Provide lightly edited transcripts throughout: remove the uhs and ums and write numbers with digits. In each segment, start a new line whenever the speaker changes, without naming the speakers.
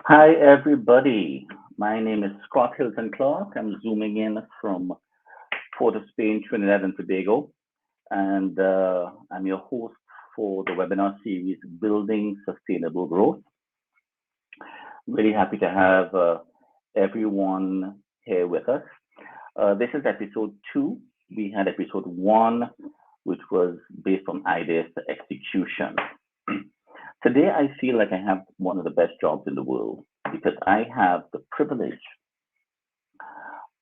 Hi, everybody. My name is Scott Hilton-Clarke. I'm zooming in from Port of Spain, Trinidad and Tobago, and I'm your host for the webinar series, Building Sustainable Growth. Really happy to have everyone here with us. This is episode 2. We had episode 1, which was based on ideas to execution. Today, I feel like I have one of the best jobs in the world because I have the privilege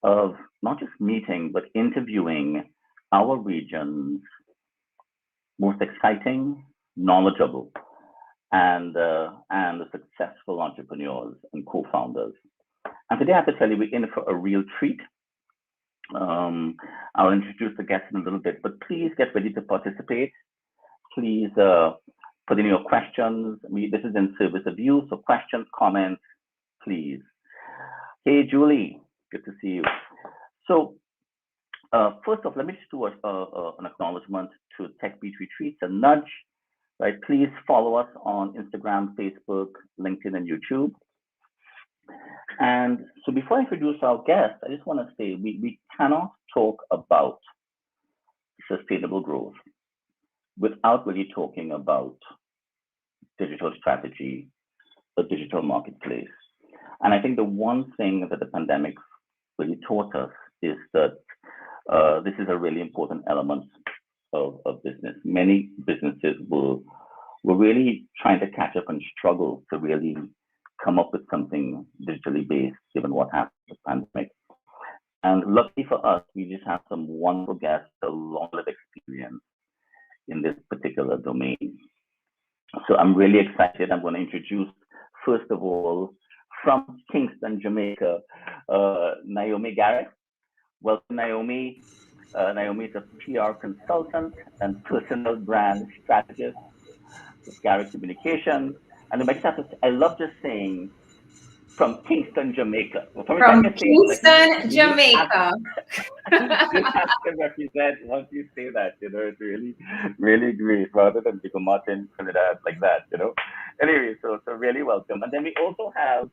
of not just meeting, but interviewing our region's most exciting, knowledgeable, and successful entrepreneurs and co-founders. And today, I have to tell you, we're in for a real treat. I'll introduce the guests in a little bit, but please get ready to participate. Please put in your questions. This is in service of you, so questions, comments, please. Hey, Julie, good to see you. So first off, let me just do an acknowledgement to Tech Beach Retreats, a nudge, right? Please follow us on Instagram, Facebook, LinkedIn, and YouTube. And so before I introduce our guest, I just want to say we cannot talk about sustainable growth without really talking about digital strategy, a digital marketplace. And I think the one thing that the pandemic really taught us is that this is a really important element of business. Many businesses were really trying to catch up and struggle to really come up with something digitally based, given what happened with the pandemic. And luckily for us, we just have some wonderful guests, a lot of experience in this particular domain. So I'm really excited. I'm going to introduce, first of all, from Kingston, Jamaica, Naomi Garrick. Welcome, Naomi. Naomi is a PR consultant and personal brand strategist with Garrick Communications. And I love just saying from Kingston, Jamaica.
From Kingston, Jamaica.
You have to represent once you say that, it's really, really great rather than Pico Martin, Trinidad, like that, Anyway, so really welcome. And then we also have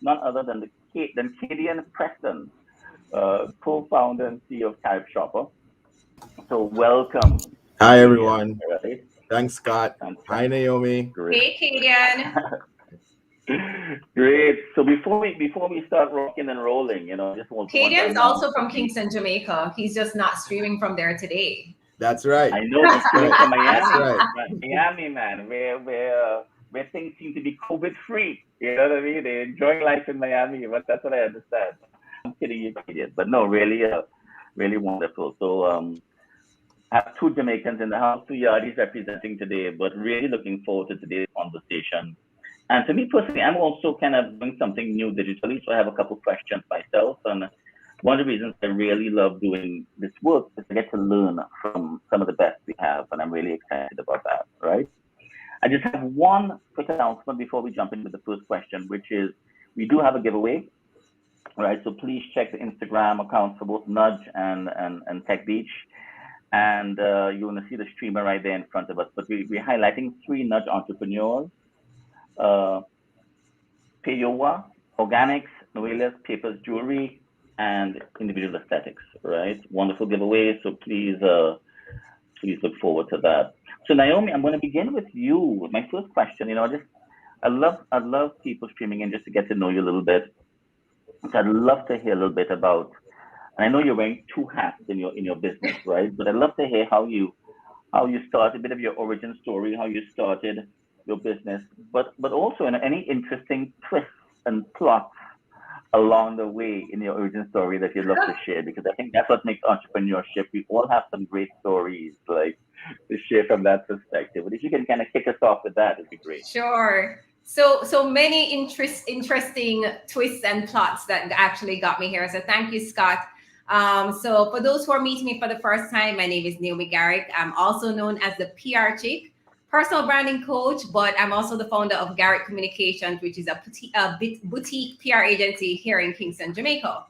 none other than Kadion Preston, co-founder and CEO of Caribshopper. So welcome.
Hi, everyone.
Right?
Thanks, Scott. Hi, Naomi.
Great. Hey,
Kadion. Great. So before we start rocking and rolling, just want
Kadion's also from Kingston, Jamaica. He's just not streaming from there today.
That's right.
I know he's streaming from Miami.
That's right.
Miami, man, where things seem to be COVID free. You know what I mean? They're enjoying life in Miami, but that's what I understand. I'm kidding you, Kadion, but no, really, really wonderful. So I have 2 Jamaicans in the house, 2 Yardies representing today, but really looking forward to today's conversation. And to me personally, I'm also kind of doing something new digitally, so I have a couple questions myself. And one of the reasons I really love doing this work is to get to learn from some of the best we have, and I'm really excited about that, right? I just have one quick announcement before we jump into the first question, which is we do have a giveaway, right? So please check the Instagram accounts for both Nudge and Tech Beach. And you're going to see the streamer right there in front of us. But we're highlighting 3 Nudge entrepreneurs. Peyowa, Organics, Noelia's Papers Jewelry, and Individual Aesthetics, right? Wonderful giveaway, so please look forward to that. So Naomi, I'm going to begin with you. My first question, I love people streaming in just to get to know you a little bit. So I'd love to hear a little bit about, and I know you're wearing 2 hats in your business, right? But I'd love to hear how you started, a bit of your origin story, how you started your business, but also any interesting twists and plots along the way in your origin story that you'd love to share, because I think that's what makes entrepreneurship. We all have some great stories like to share from that perspective. But if you can kind of kick us off with that, it'd be great.
Sure. So many interesting twists and plots that actually got me here. So thank you, Scott. So for those who are meeting me for the first time, my name is Naomi Garrick. I'm also known as the PR chick, personal branding coach, but I'm also the founder of Garrick Communications, which is a boutique PR agency here in Kingston, Jamaica.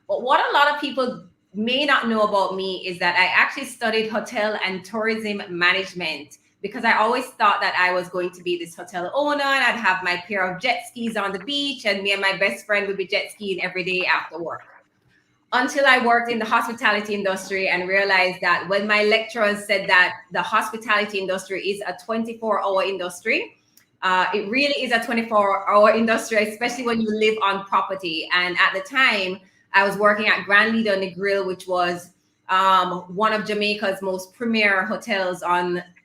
But what a lot of people may not know about me is that I actually studied hotel and tourism management because I always thought that I was going to be this hotel owner and I'd have my pair of jet skis on the beach and me and my best friend would be jet skiing every day after work. Until I worked in the hospitality industry and realized that when my lecturers said that the hospitality industry is a 24-hour industry, it really is a 24-hour industry, especially when you live on property. And at the time, I was working at Grand Lido Negril, which was one of Jamaica's most premier hotels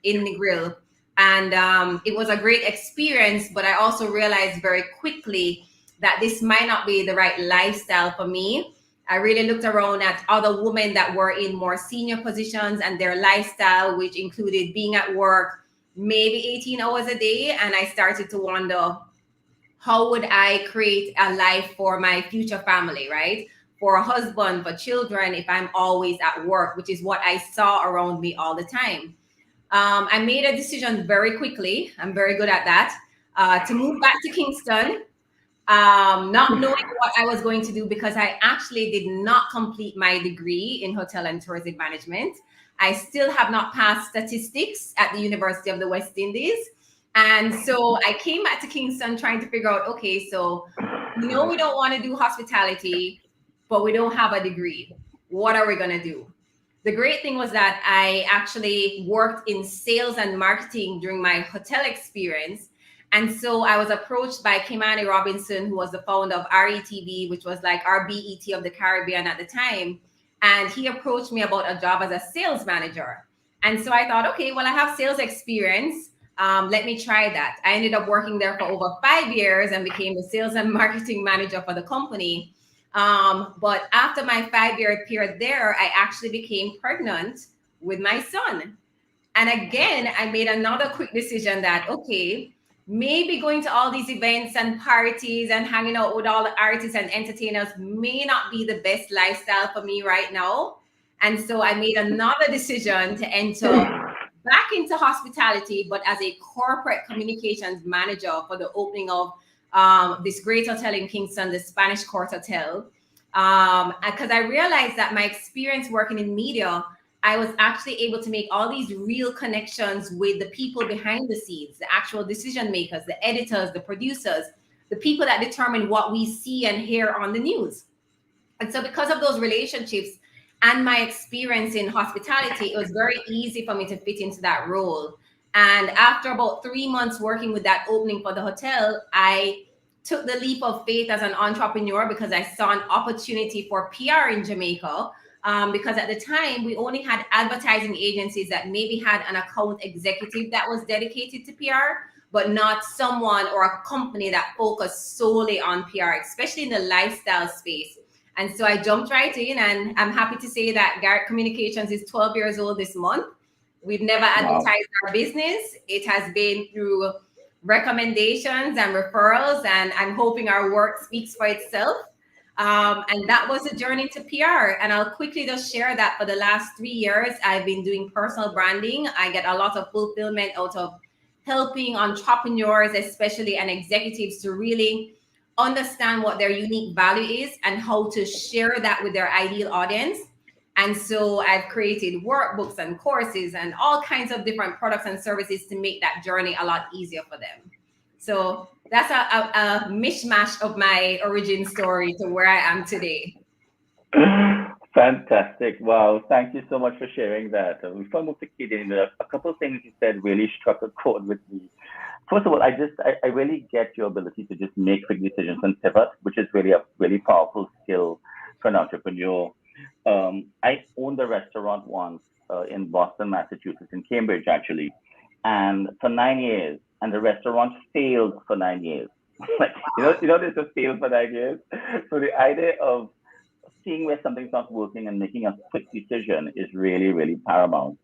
in Negril. And it was a great experience, but I also realized very quickly that this might not be the right lifestyle for me. I really looked around at other women that were in more senior positions and their lifestyle, which included being at work maybe 18 hours a day. And I started to wonder, how would I create a life for my future family, right? For a husband, for children, if I'm always at work, which is what I saw around me all the time. I made a decision very quickly. I'm very good at that, to move back to Kingston. Not knowing what I was going to do, because I actually did not complete my degree in hotel and tourism management. I still have not passed statistics at the University of the West Indies. And so I came back to Kingston trying to figure out, okay, so we don't want to do hospitality, but we don't have a degree. What are we going to do? The great thing was that I actually worked in sales and marketing during my hotel experience. And so I was approached by Kimani Robinson, who was the founder of RETV, which was like our BET of the Caribbean at the time. And he approached me about a job as a sales manager. And so I thought, okay, well, I have sales experience. Let me try that. I ended up working there for over 5 years and became the sales and marketing manager for the company. But after my 5-year period there, I actually became pregnant with my son. And again, I made another quick decision that, okay, maybe going to all these events and parties and hanging out with all the artists and entertainers may not be the best lifestyle for me right now. And so I made another decision to enter back into hospitality, but as a corporate communications manager for the opening of this great hotel in Kingston, the Spanish Court Hotel. Because I realized that my experience working in media, I was actually able to make all these real connections with the people behind the scenes, the actual decision makers, the editors, the producers, the people that determine what we see and hear on the news. And so because of those relationships and my experience in hospitality, it was very easy for me to fit into that role. And after about 3 months working with that opening for the hotel, I took the leap of faith as an entrepreneur because I saw an opportunity for PR in Jamaica. Because at the time, we only had advertising agencies that maybe had an account executive that was dedicated to PR, but not someone or a company that focused solely on PR, especially in the lifestyle space. And so I jumped right in, and I'm happy to say that Garrick Communications is 12 years old this month. We've never advertised our business. It has been through recommendations and referrals, and I'm hoping our work speaks for itself. And that was a journey to PR. And I'll quickly just share that for the last 3 years, I've been doing personal branding. I get a lot of fulfillment out of helping entrepreneurs, especially and executives, to really understand what their unique value is and how to share that with their ideal audience. And so I've created workbooks and courses and all kinds of different products and services to make that journey a lot easier for them. So that's a mishmash of my origin story to where I am today.
Fantastic. Wow. Thank you so much for sharing that. Before I move to Kadion, a couple of things you said really struck a chord with me. First of all, I really get your ability to just make quick decisions and pivot, which is really a really powerful skill for an entrepreneur. I owned a restaurant once in Boston, Massachusetts, in Cambridge, actually, and for 9 years. And the restaurant failed for 9 years. Like, this just failed for 9 years. So the idea of seeing where something's not working and making a quick decision is really, really paramount.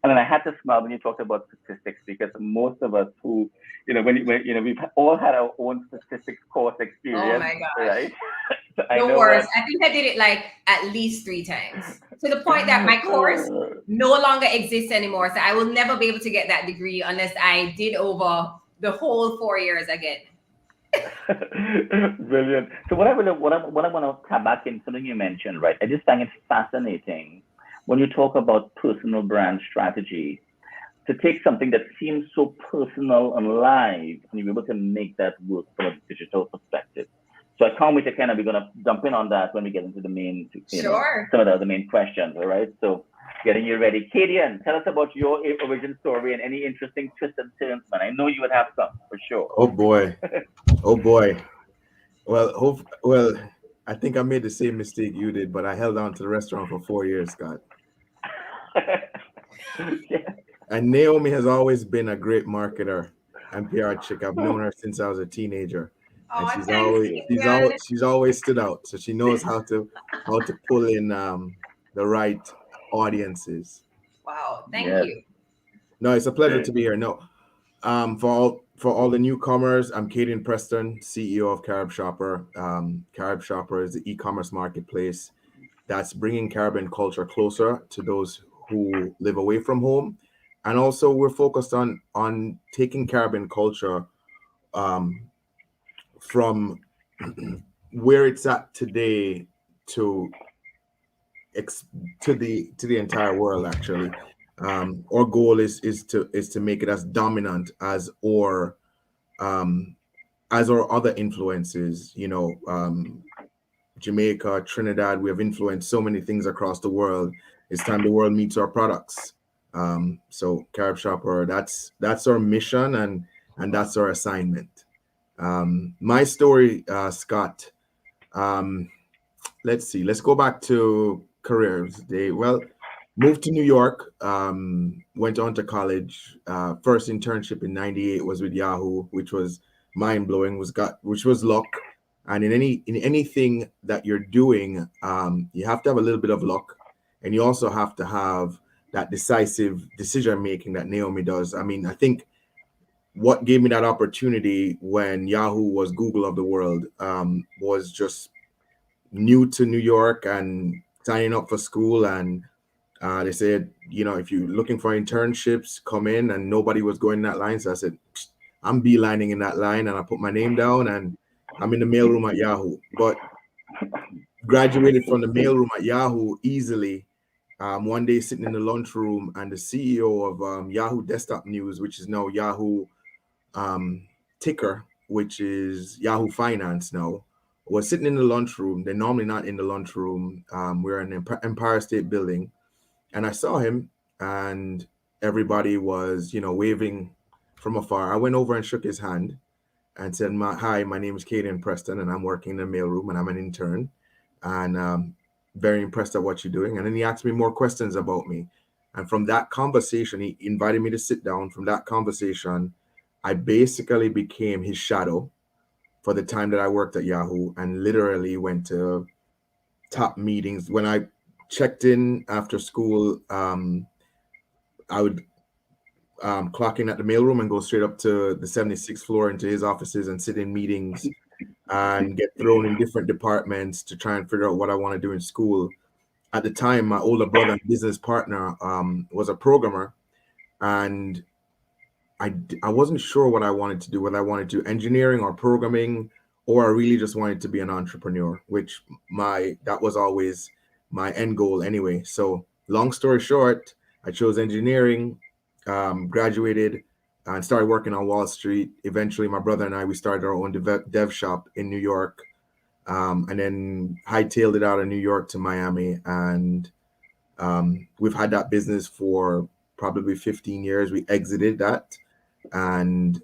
And then I had to smile when you talked about statistics, because most of us who, we've all had our own statistics course experience.
Oh my gosh.
Right? So
the worst. I think I did it like at least 3 times, to the point that my course no longer exists anymore. So I will never be able to get that degree unless I did over the whole 4 years again.
Brilliant. So what I want to come back in something you mentioned, right? I just find it fascinating when you talk about personal brand strategy. to take something that seems so personal and live and you're able to make that work from a digital perspective. So I can't wait to we're going to jump in on that when we get into the main,
Sure.
some of the other main questions, all right? So getting you ready. Kadion, tell us about your origin story and any interesting twists and turns, man. I know you would have some, for sure.
Oh boy. Well, I think I made the same mistake you did, but I held on to the restaurant for 4 years, Scott.
Yeah.
And Naomi has always been a great marketer and PR chick. I've known her since I was a teenager. And she's always stood out. So she knows how to pull in the right audiences.
Wow, thank you.
No, it's a pleasure to be here. No, for all the newcomers, I'm Kadion Preston, CEO of Caribshopper. Caribshopper is the e-commerce marketplace that's bringing Caribbean culture closer to those who live away from home, and also we're focused on taking Caribbean culture from where it's at today to the entire world. Actually, our goal is to make it as dominant as our other influences. Jamaica, Trinidad, we have influenced so many things across the world. It's time the world meets our products. So Caribshopper, that's our mission and that's our assignment. My story, Scott, let's see, let's go back to careers. Moved to New York, went on to college. First internship in '98 was with Yahoo, which was mind-blowing, which was luck. And in anything that you're doing, you have to have a little bit of luck, and you also have to have that decisive decision making that Naomi does. I mean, I think what gave me that opportunity when Yahoo was Google of the world was just new to New York and signing up for school. And they said, if you're looking for internships, come in, and nobody was going that line. So I said, I'm beelining in that line, and I put my name down, and I'm in the mailroom at Yahoo. But graduated from the mailroom at Yahoo easily. One day sitting in the lunchroom, and the CEO of Yahoo Desktop News, which is now Yahoo Ticker, which is Yahoo Finance now, was sitting in the lunchroom. They're normally not in the lunchroom. We're in the Empire State Building. And I saw him, and everybody was, waving from afar. I went over and shook his hand and said, hi, my name is Kadion Preston, and I'm working in the mailroom, and I'm an intern, and very impressed at what you're doing. And then he asked me more questions about me. And from that conversation, he invited me to sit down. From that conversation, I basically became his shadow for the time that I worked at Yahoo, and literally went to top meetings. When I checked in after school, I would clock in at the mailroom and go straight up to the 76th floor into his offices and sit in meetings and get thrown in different departments to try and figure out what I want to do in school. At the time, my older brother and business partner was a programmer, and I wasn't sure what I wanted to do, whether I wanted to do engineering or programming, or I really just wanted to be an entrepreneur, which that was always my end goal anyway. So long story short, I chose engineering, graduated, and started working on Wall Street. Eventually, my brother and I, we started our own dev shop in New York, and then hightailed it out of New York to Miami. And we've had that business for probably 15 years. We exited that, and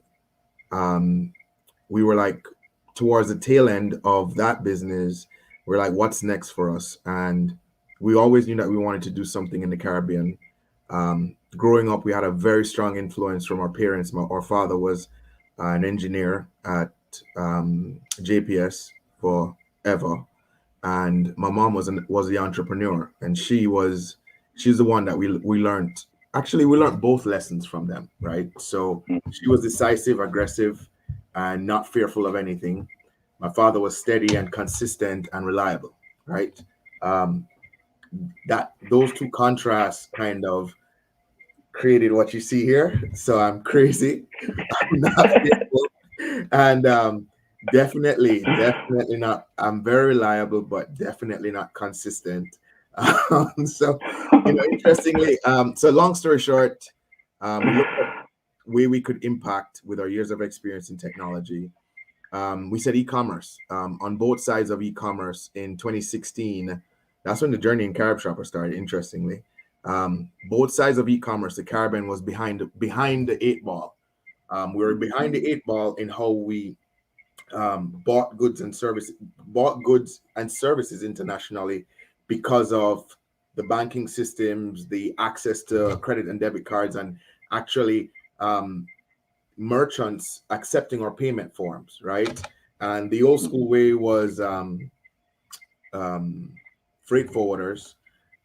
we were like towards the tail end of that business. We're like, what's next for us? And we always knew that we wanted to do something in the Caribbean. Growing up, we had a very strong influence from our parents. Our father was an engineer at JPS forever, and my mom was the entrepreneur, and she's the one that we learned. Actually, we learned both lessons from them, right? So she was decisive, aggressive, and not fearful of anything. My father was steady and consistent and reliable, right? That those two contrasts kind of created what you see here. So I'm crazy, I'm not fearful, and definitely not. I'm very reliable, but definitely not consistent. So, interestingly, so long story short, We looked at where we could impact with our years of experience in technology. We said e-commerce on both sides of e-commerce in 2016. That's when the journey in Caribshopper started, interestingly. Both sides of e-commerce, the Caribbean was behind the eight ball. We were behind the eight ball in how we bought goods and services internationally because of the banking systems, the access to credit and debit cards, and actually merchants accepting our payment forms, right? And the old school way was freight forwarders.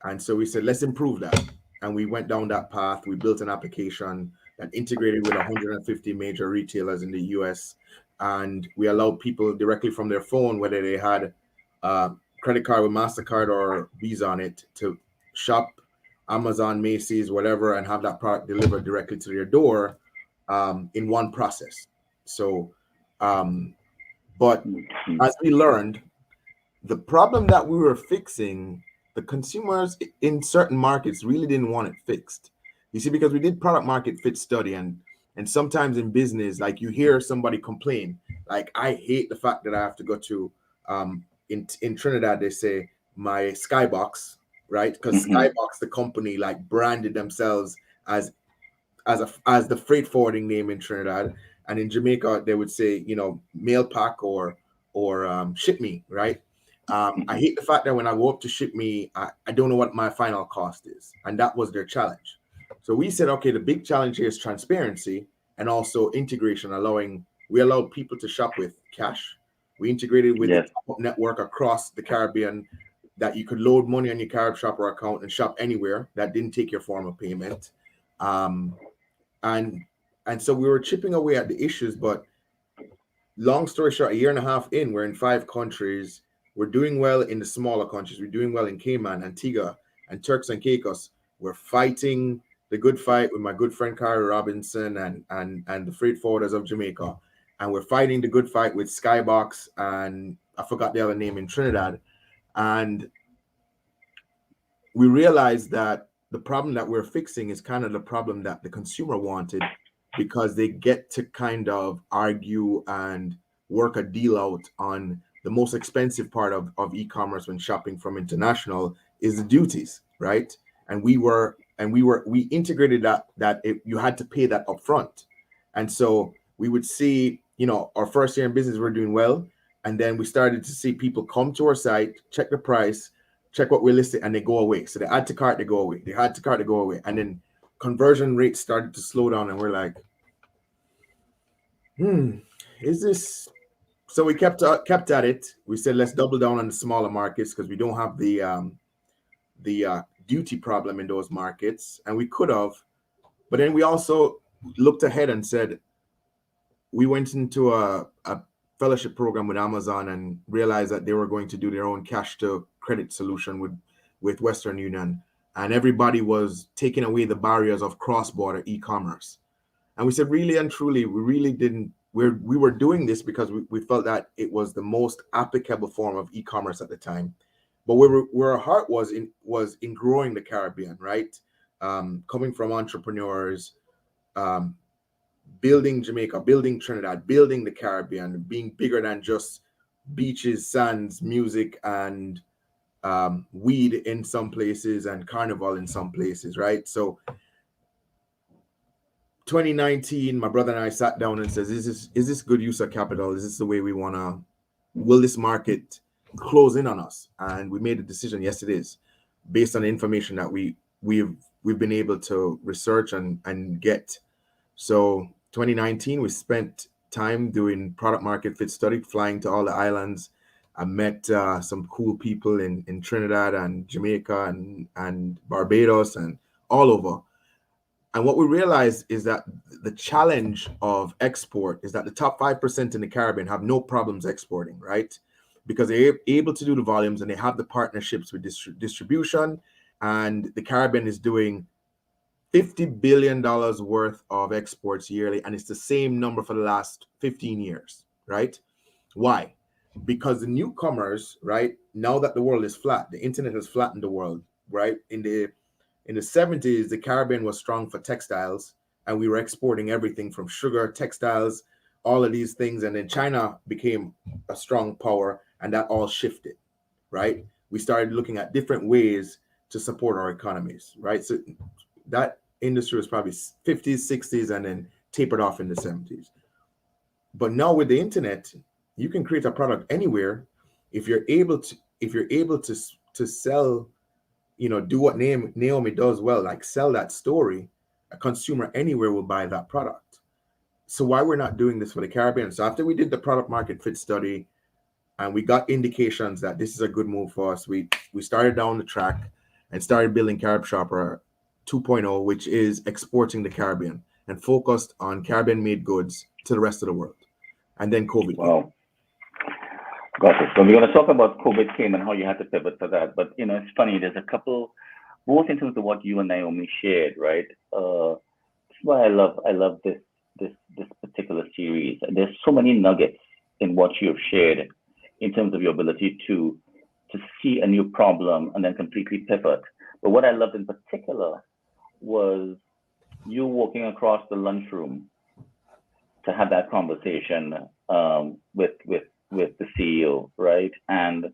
And so we said, let's improve that. And we went down that path. We built an application that integrated with 150 major retailers in the US. And we allowed people directly from their phone, whether they had a credit card with MasterCard or Visa on it, to shop Amazon, Macy's, whatever, and have that product delivered directly to their door in one process. So, but as we learned, the problem that we were fixing, the consumers in certain markets really didn't want it fixed. You see, because we did product market fit study, and sometimes in business, like you hear somebody complain, like, I hate the fact that I have to go to in Trinidad, they say my Skybox, right? Because Skybox, the company, like branded themselves as the freight forwarding name in Trinidad, and in Jamaica they would say, you know, mail pack or ship me, right? I hate the fact that when I go up to ship me, I don't know what my final cost is, and that was their challenge. So we said, okay, the big challenge here is transparency and also integration. We allowed people to shop with cash. We integrated with the top network across the Caribbean, that you could load money on your Caribshopper account and shop anywhere that didn't take your form of payment. And so we were chipping away at the issues, but long story short, a year and a half in, we're in 5 countries. We're doing well in the smaller countries. We're doing well in Cayman, Antigua, and Turks and Caicos. We're fighting the good fight with my good friend Kari Robinson and the freight forwarders of Jamaica. And we're fighting the good fight with Skybox, and I forgot the other name in Trinidad. And we realized that the problem that we're fixing is kind of the problem that the consumer wanted, because they get to kind of argue and work a deal out on the most expensive part of e-commerce when shopping from international is the duties, right? And we integrated that you had to pay that upfront. And so we would see, you know, our first year in business, we're doing well. And then we started to see people come to our site, check the price, check what we're listing, and they go away. So they add to cart, they go away. They add to cart, they go away. And then conversion rates started to slow down, and we're like, is this? So we kept at it. We said, let's double down on the smaller markets, because we don't have the duty problem in those markets, and we could have. But then we also looked ahead and said, we went into a fellowship program with Amazon and realized that they were going to do their own cash to credit solution with Western Union, and everybody was taking away the barriers of cross-border e-commerce. And we said, really and truly, we really didn't. We were doing this because we felt that it was the most applicable form of e-commerce at the time. But where our heart was in growing the Caribbean, right? Coming from entrepreneurs, building Jamaica, building Trinidad, building the Caribbean, being bigger than just beaches, sands, music, and weed in some places and carnival in some places, right? So 2019, my brother and I sat down and says, is this good use of capital? Is this the way we want to, will this market close in on us? And we made a decision, yes, it is, based on the information that we've been able to research and get. So 2019, we spent time doing product market fit study, flying to all the islands. I met some cool people in Trinidad and Jamaica and Barbados and all over. And what we realized is that the challenge of export is that the top 5% in the Caribbean have no problems exporting, right? Because they're able to do the volumes and they have the partnerships with distribution. And the Caribbean is doing $50 billion worth of exports yearly. And it's the same number for the last 15 years, right? Why? Because the newcomers, right, now that the world is flat, the internet has flattened the world, right? In the 70s, the Caribbean was strong for textiles. and we were exporting everything from sugar, textiles, all of these things. And then China became a strong power, and that all shifted, right? We started looking at different ways to support our economies, right? So that industry was probably 50s, 60s, and then tapered off in the 70s. But now with the internet, you can create a product anywhere. If you're able to sell, do what Naomi does well, like sell that story, a consumer anywhere will buy that product. So why we're not doing this for the Caribbean? So after we did the product market fit study and we got indications that this is a good move for us, we started down the track and started building Caribshopper 2.0, which is exporting the Caribbean and focused on Caribbean made goods to the rest of the world. And then COVID.
Wow. Got it. So we're going to talk about COVID came and how you had to pivot for that. But, it's funny, there's a couple, both in terms of what you and Naomi shared, right? That's why I love this particular series. There's so many nuggets in what you've shared in terms of your ability to see a new problem and then completely pivot. But what I loved in particular was you walking across the lunchroom to have that conversation with the CEO, right? And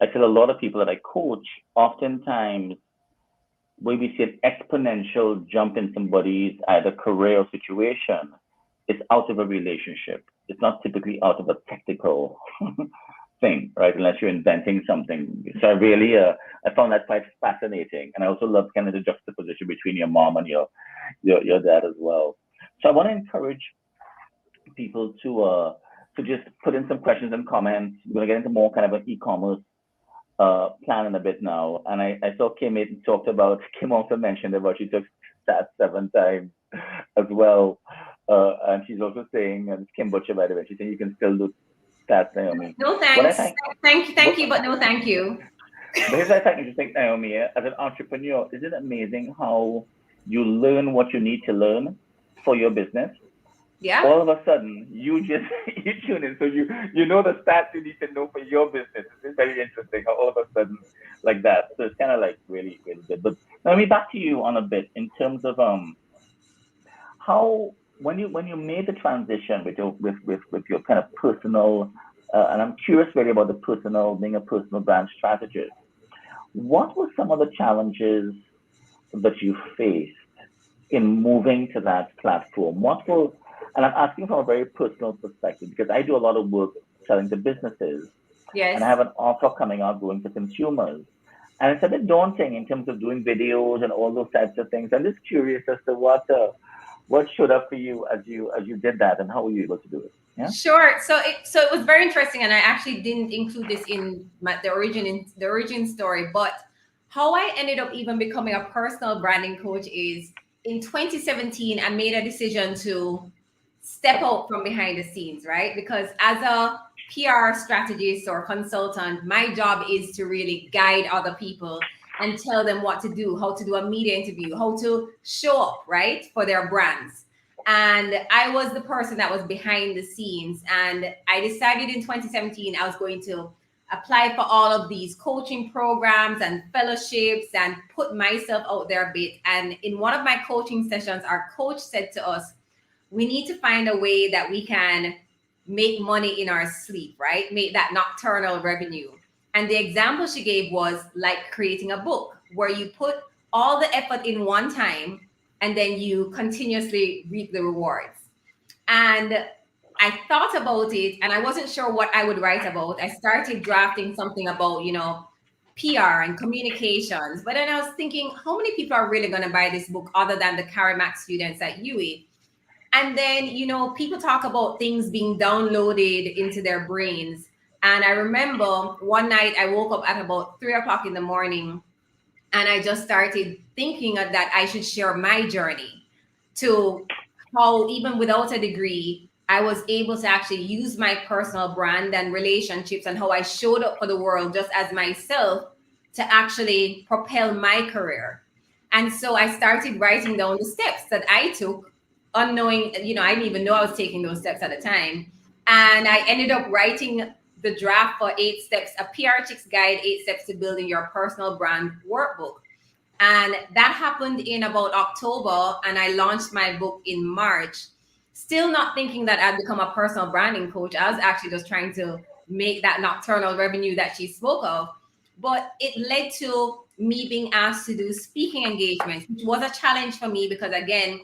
I feel a lot of people that I coach, oftentimes when we see an exponential jump in somebody's either career or situation, it's out of a relationship. It's not typically out of a technical thing, right? Unless you're inventing something. So I found that quite fascinating. And I also love kind of the juxtaposition between your mom and your dad as well. So I want to encourage people to just put in some questions and comments. We're going to get into more kind of an e-commerce plan in a bit now. And I saw Kim also mentioned about she took stats 7 times as well. And she's also saying, and it's Kim Butcher, by the way, she's saying you can still do stats, Naomi.
No thanks. Thank you, but no thank you.
But here's what I find interesting, Naomi, as an entrepreneur, isn't it amazing how you learn what you need to learn for your business?
Yeah.
All of a sudden, you tune in. So you know the stats you need to know for your business. It's very interesting how all of a sudden like that. So it's kind of like really, really good. But Naomi, back to you on a bit in terms of how when you made the transition with your kind of personal, and I'm curious really about being a personal brand strategist. What were some of the challenges that you faced in moving to that platform? And I'm asking from a very personal perspective because I do a lot of work selling to businesses.
Yes.
And I have an offer coming out going to consumers. And it's a bit daunting in terms of doing videos and all those types of things. I'm just curious as to what showed up for you as you did that and how were you able to do it? Yeah.
Sure. So it was very interesting, and I actually didn't include this in the origin story. But how I ended up even becoming a personal branding coach is in 2017, I made a decision to step out from behind the scenes, right? Because as a PR strategist or consultant, my job is to really guide other people and tell them what to do, how to do a media interview, how to show up, right, for their brands. And I was the person that was behind the scenes. And I decided in 2017, I was going to apply for all of these coaching programs and fellowships and put myself out there a bit. And in one of my coaching sessions, our coach said to us, we need to find a way that we can make money in our sleep, right? Make that nocturnal revenue. And the example she gave was like creating a book where you put all the effort in one time and then you continuously reap the rewards. And I thought about it and I wasn't sure what I would write about. I started drafting something about, PR and communications. But then I was thinking, how many people are really going to buy this book other than the CariMax students at UE? And then, people talk about things being downloaded into their brains. And I remember one night I woke up at about 3:00 in the morning and I just started thinking that I should share my journey to how even without a degree, I was able to actually use my personal brand and relationships and how I showed up for the world just as myself to actually propel my career. And so I started writing down the steps that I took unknowing, I didn't even know I was taking those steps at the time. And I ended up writing the draft for 8 steps, a PR Chick's guide, 8 steps to building your personal brand workbook. And that happened in about October, and I launched my book in March. Still not thinking that I'd become a personal branding coach. I was actually just trying to make that nocturnal revenue that she spoke of. But it led to me being asked to do speaking engagements, which was a challenge for me because, again,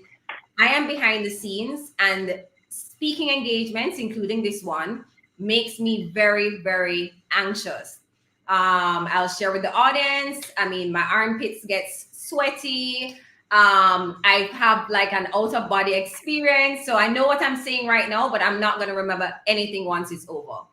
I am behind the scenes, and speaking engagements, including this one, makes me very, very anxious. I'll share with the audience. I mean, my armpits gets sweaty. I have like an out of body experience. So I know what I'm saying right now, but I'm not going to remember anything once it's over.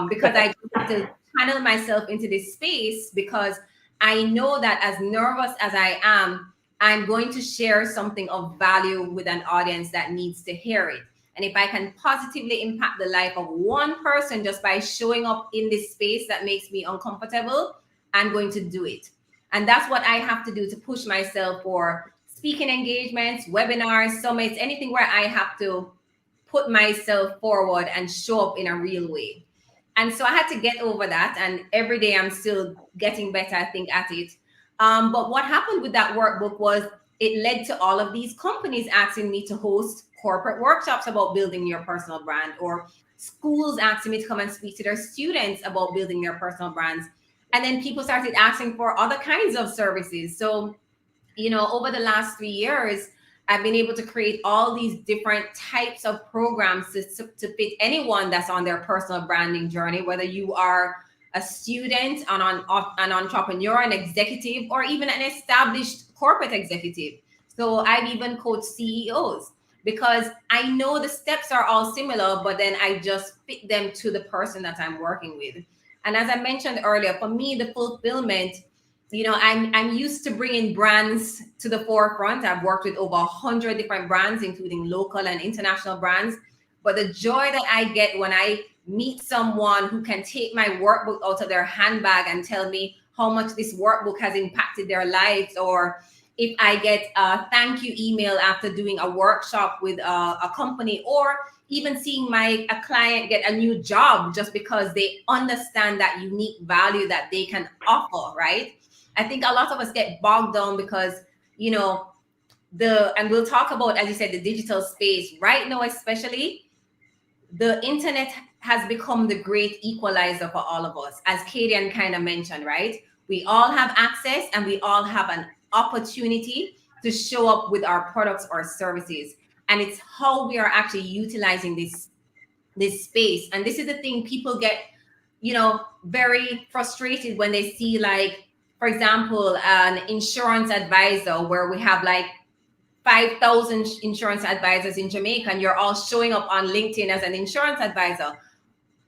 Because I just have to channel myself into this space, because I know that as nervous as I am, I'm going to share something of value with an audience that needs to hear it. And if I can positively impact the life of one person just by showing up in this space that makes me uncomfortable, I'm going to do it. And that's what I have to do to push myself for speaking engagements, webinars, summits, anything where I have to put myself forward and show up in a real way. And so I had to get over that. And every day I'm still getting better, I think, at it. But what happened with that workbook was it led to all of these companies asking me to host corporate workshops about building your personal brand, or schools asking me to come and speak to their students about building their personal brands. And then people started asking for other kinds of services. So, over the last 3 years, I've been able to create all these different types of programs to fit anyone that's on their personal branding journey, whether you are a student, an entrepreneur, an executive, or even an established corporate executive. So I've even coached CEOs, because I know the steps are all similar, but then I just fit them to the person that I'm working with. And as I mentioned earlier, for me, the fulfillment, I'm used to bringing brands to the forefront. I've worked with over 100 different brands, including local and international brands. But the joy that I get when I meet someone who can take my workbook out of their handbag and tell me how much this workbook has impacted their lives, or if I get a thank you email after doing a workshop with a company, or even seeing a client get a new job just because they understand that unique value that they can offer, right? I think a lot of us get bogged down because, and we'll talk about, as you said, the digital space right now, especially the internet has become the great equalizer for all of us. As Kadion kind of mentioned, right? We all have access, and we all have an opportunity to show up with our products or services. And it's how we are actually utilizing this space. And this is the thing, people get, very frustrated when they see, like, for example, an insurance advisor where we have like 5,000 insurance advisors in Jamaica, and you're all showing up on LinkedIn as an insurance advisor.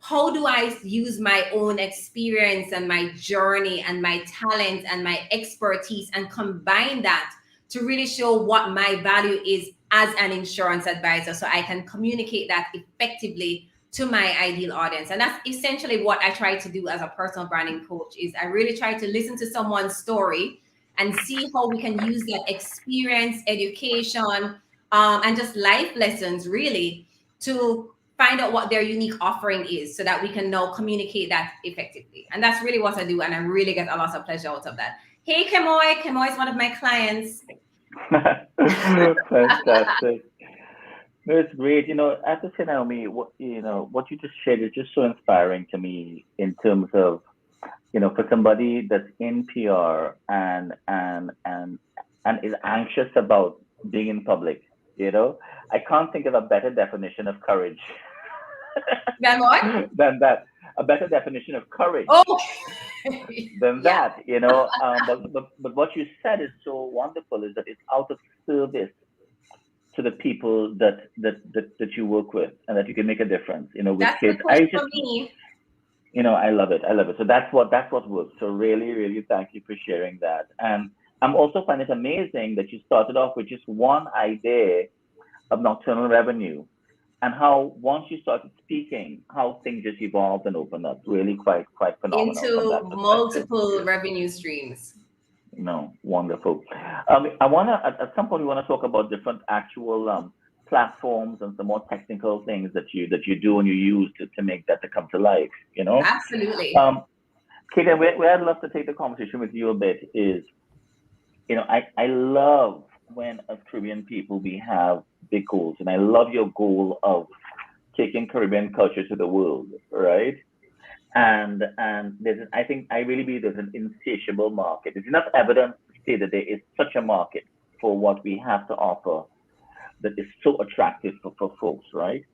How do I use my own experience and my journey and my talent and my expertise and combine that to really show what my value is as an insurance advisor, so I can communicate that effectively to my ideal audience? And that's essentially what I try to do as a personal branding coach. Is I really try to listen to someone's story and see how we can use that experience, education, and just life lessons, really, to find out what their unique offering is, so that we can now communicate that effectively. And that's really what I do, and I really get a lot of pleasure out of that. Hey, Kemoy. Kemoy is one of my clients.
Fantastic. No, it's great. I have to say, Naomi, what you just shared is just so inspiring to me, in terms of, for somebody that's in PR and is anxious about being in public. I can't think of a better definition of courage.
Than what?
Than that. A better definition of courage.
Oh.
Than that. But what you said is so wonderful, is that it's out of service to the people that you work with, and that you can make a difference. With
that's
kids.
For me.
I love it. So that's what works. So really, really thank you for sharing that. And I'm also finding it amazing that you started off with just one idea of nocturnal revenue, and how once you started speaking, how things just evolved and opened up. Really quite phenomenal.
Into multiple revenue streams.
Wonderful. I want to, at some point, we want to talk about different actual platforms and some more technical things that you do and you use to make that to come to life.
Absolutely.
Kadion, where I'd love to take the conversation with you a bit is, I love when as Caribbean people we have big goals, and I love your goal of taking Caribbean culture to the world, right? And I think I really believe there's an insatiable market. There's enough evidence to say that there is such a market for what we have to offer that is so attractive for folks, right?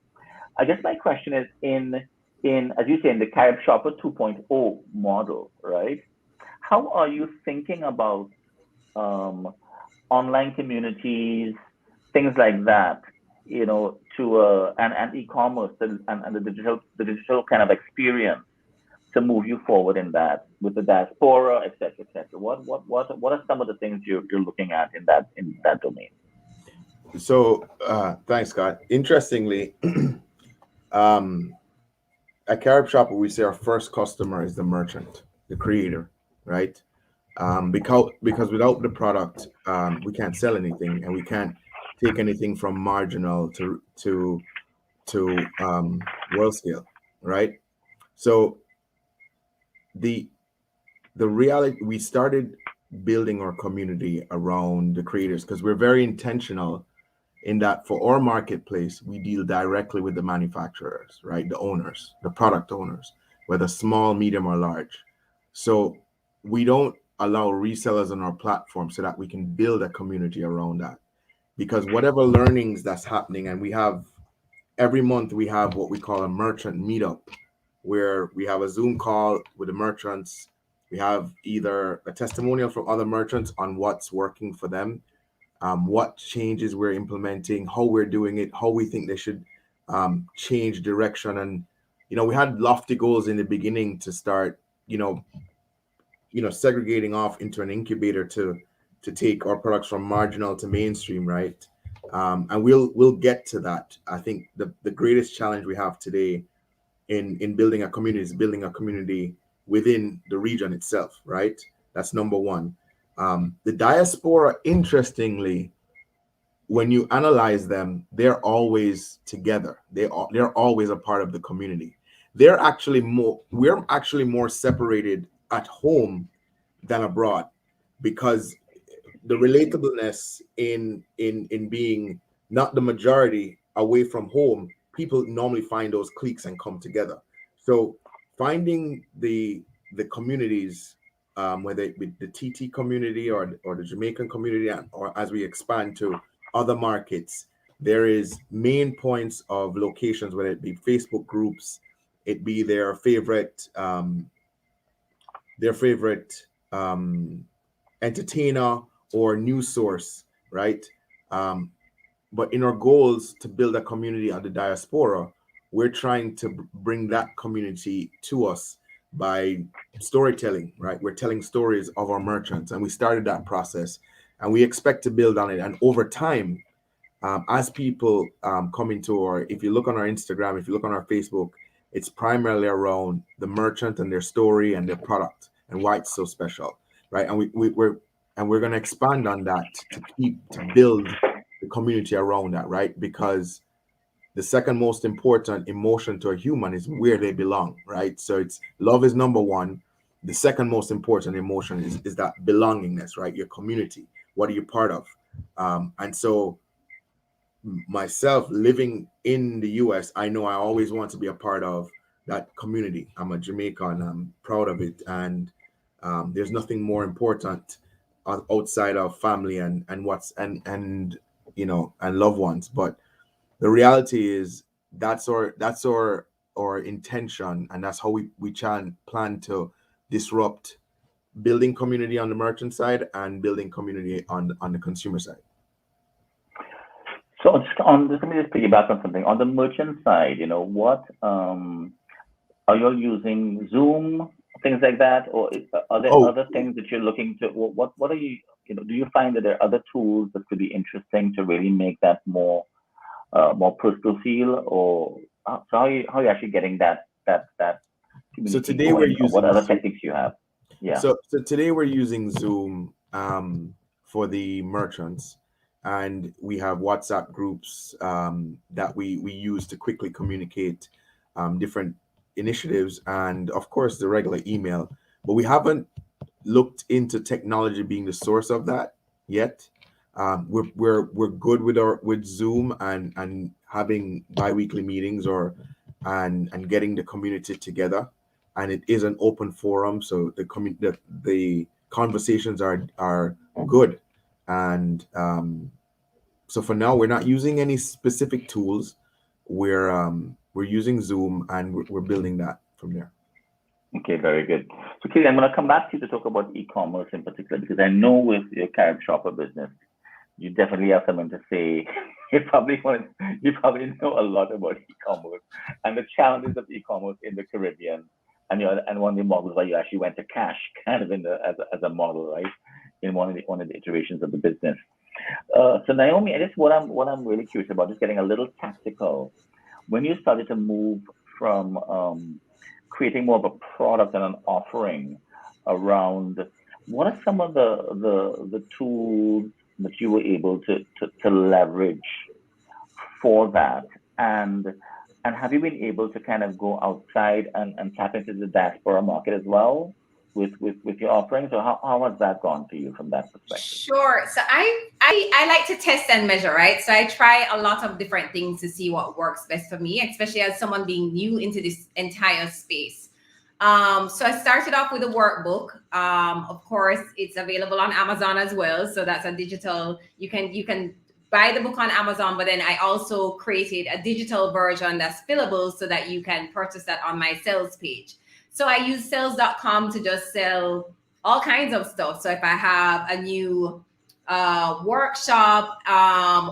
I guess my question is in as you say in the Caribshopper 2.0 model, right? How are you thinking about um, online communities, things like that, to and e-commerce and the digital kind of experience to move you forward in that with the diaspora, et cetera, et cetera. What are some of the things you're looking at in that domain?
So thanks, Scott. Interestingly, um, at Caribshopper, we say our first customer is the merchant, the creator, right? Because without the product, we can't sell anything, and we can't take anything from marginal to world scale, right? So the the reality, we started building our community around the creators because we're very intentional in that for our marketplace, we deal directly with the manufacturers, right? The owners, the product owners, whether small, medium, or large. So we don't allow resellers on our platform so that we can build a community around that. Because whatever learnings that's happening, and we have every month we have what we call a merchant meetup, where we have a Zoom call with the merchants. We have either a testimonial from other merchants on what's working for them, what changes we're implementing, how we're doing it, how we think they should change direction. And we had lofty goals in the beginning to start, segregating off into an incubator to take our products from marginal to mainstream, right? And we'll get to that. I think the greatest challenge we have today in building a community is building a community within the region itself, right? That's number one. The diaspora, interestingly, when you analyze them, they're always together. They're always a part of the community. We're actually more separated at home than abroad, because the relatableness in being not the majority away from home, people normally find those cliques and come together. So finding the communities, whether it be the TT community or the Jamaican community, or as we expand to other markets, there is main points of locations, whether it be Facebook groups, it be their favorite entertainer or news source, right? But in our goals to build a community on the diaspora, we're trying to bring that community to us by storytelling, right? We're telling stories of our merchants, and we started that process, and we expect to build on it. And over time, as people come into if you look on our Instagram, if you look on our Facebook, it's primarily around the merchant and their story and their product and why it's so special, right? And we're going to expand on that to build the community around that, right? Because the second most important emotion to a human is where they belong, right? So it's love is number one. The second most important emotion is that belongingness, right? Your community. What are you part of? And so myself living in the US, I know I always want to be a part of that community. I'm a Jamaican, I'm proud of it. And there's nothing more important outside of family and loved ones. But the reality is that's our intention, and that's how we plan to disrupt building community on the merchant side and building community on the consumer side.
So let me just piggyback on something. On the merchant side, what are you using Zoom, things like that, or are there
Oh,
other things that you're looking to? What are you, do you find that there are other tools that could be interesting to really make that more personal feel, or so how are you actually getting that
so
community
today we're
going, or what
using
other
Zoom.
techniques you have? Yeah.
So today we're using Zoom for the merchants, and we have WhatsApp groups that we use to quickly communicate different initiatives, and of course the regular email. But we haven't looked into technology being the source of that. yet. We're good with Zoom and having bi-weekly meetings and getting the community together, and it is an open forum, so the conversations are good, and so for now we're not using any specific tools. We're using Zoom, and we're building that from there.
Okay, very good. So, Katie, I'm going to come back to you to talk about e-commerce in particular, because I know with your Caribshopper business, you definitely have something to say. You probably know a lot about e-commerce and the challenges of e-commerce in the Caribbean, and one of the models where you actually went to cash, kind of as a model, right? In one of the iterations of the business. So Naomi, I guess what I'm really curious about is getting a little tactical. When you started to move from creating more of a product and an offering around, what are some of the tools that you were able to leverage for that, and have you been able to kind of go outside and tap into the diaspora market as well with your offerings, or how has that gone for you from that perspective?
Sure. So I like to test and measure, right? So I try a lot of different things to see what works best for me, especially as someone being new into this entire space. So I started off with a workbook. Of course, it's available on Amazon as well. So that's a digital, you can buy the book on Amazon, but then I also created a digital version that's fillable so that you can purchase that on my sales page. So I use sales.com to just sell all kinds of stuff. So if I have a new workshop,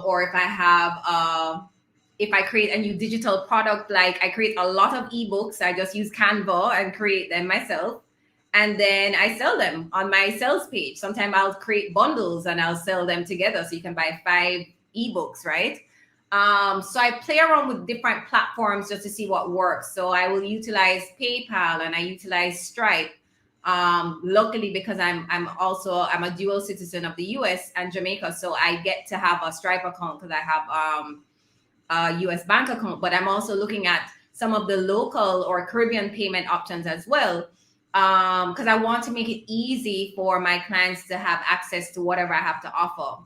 or if I create a new digital product, like I create a lot of ebooks, I just use Canva and create them myself. And then I sell them on my sales page. Sometimes I'll create bundles and I'll sell them together. So you can buy 5 ebooks, right? So I play around with different platforms just to see what works. So I will utilize PayPal and I utilize Stripe. Luckily, because I'm a dual citizen of the US and Jamaica, so I get to have a Stripe account because I have a US bank account. But I'm also looking at some of the local or Caribbean payment options as well, because I want to make it easy for my clients to have access to whatever I have to offer.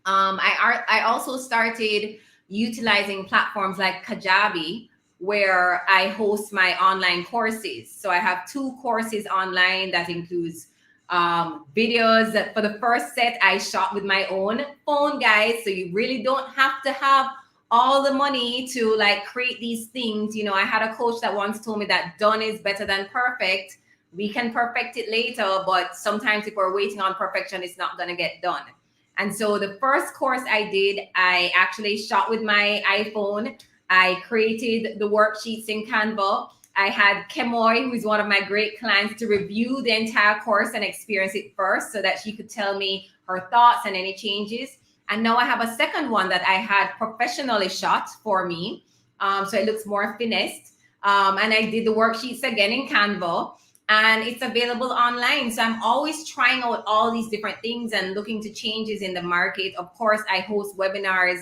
I also started utilizing platforms like Kajabi, where I host my online courses. So I have 2 courses online that includes videos. That for the first set I shot with my own phone, guys. So you really don't have to have all the money to like create these things. You know, I had a coach that once told me that done is better than perfect. We can perfect it later, but sometimes if we're waiting on perfection, it's not going to get done. And so the first course I did, I actually shot with my iPhone. I created the worksheets in Canva. I had Kemoy, who is one of my great clients, to review the entire course and experience it first so that she could tell me her thoughts and any changes. And now I have a second one that I had professionally shot for me. So it looks more finessed. And I did the worksheets again in Canva. And it's available online. So I'm always trying out all these different things and looking to changes in the market. Of course, I host webinars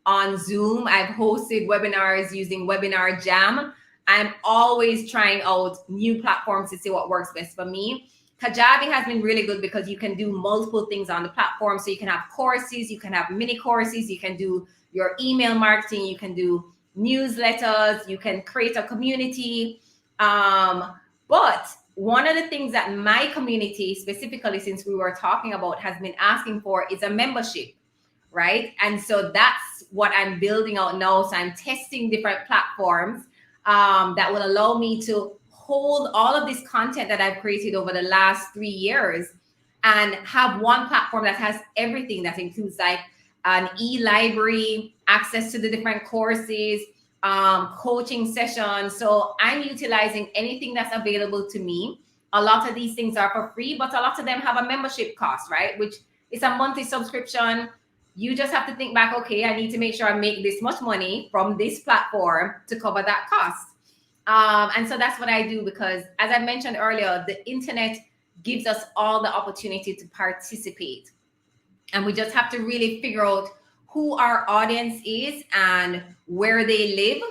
on Zoom. I've hosted webinars using Webinar Jam. I'm always trying out new platforms to see what works best for me. Kajabi has been really good because you can do multiple things on the platform. So you can have courses, you can have mini courses, you can do your email marketing, you can do newsletters, you can create a community. But one of the things that my community, specifically since we were talking about, has been asking for is a membership, right? And so that's what I'm building out now. So I'm testing different platforms that will allow me to hold all of this content that I've created over the last 3 years and have one platform that has everything, that includes like an e-library, access to the different courses, coaching sessions. So I'm utilizing anything that's available to me. A lot of these things are for free, but a lot of them have a membership cost, right? Which is a monthly subscription. You just have to think back, okay, I need to make sure I make this much money from this platform to cover that cost. And so that's what I do, because as I mentioned earlier, the internet gives us all the opportunity to participate. And we just have to really figure out who our audience is and where they live